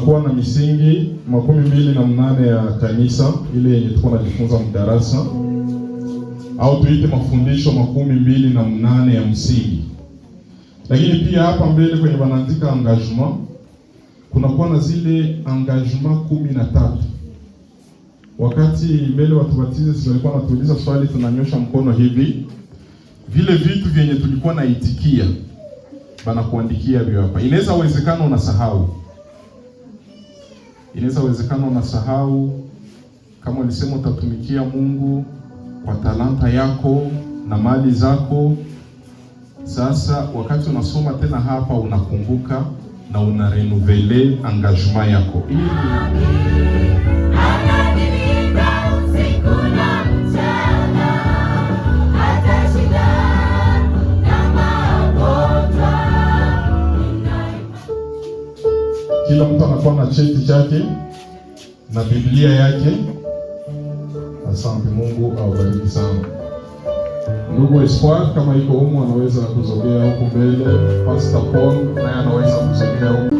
tunakuwa na misingi 28 ya kanisa ile yenye tuko najifunza mdarasa, au tuite mafundisho 28 ya msingi. Lakini pia hapa mbele kwenye wanaandika engagement, kunakuwa na zile engagement 13. Wakati mbele watu batize walikuwa wanatuuliza swali, tunanyosha mkono hivi, vile vitu vyenye tulikuwa naitikia bana kuandikia hivyo hapa. Inaweza uwezekano unasahau kama ulisema utatumikia Mungu kwa talanta yako na mali zako. Sasa wakati unasoma tena hapa unakumbuka na una renouveler engagement yako. Kila mtu anakuwa na cheti chake na Biblia yake. Asante, Mungu awabariki sana. Ndugu Espoir kama iko humu anaweza kuzogea huko mbele. Pastor Paul naye anaweza kuzogea huko.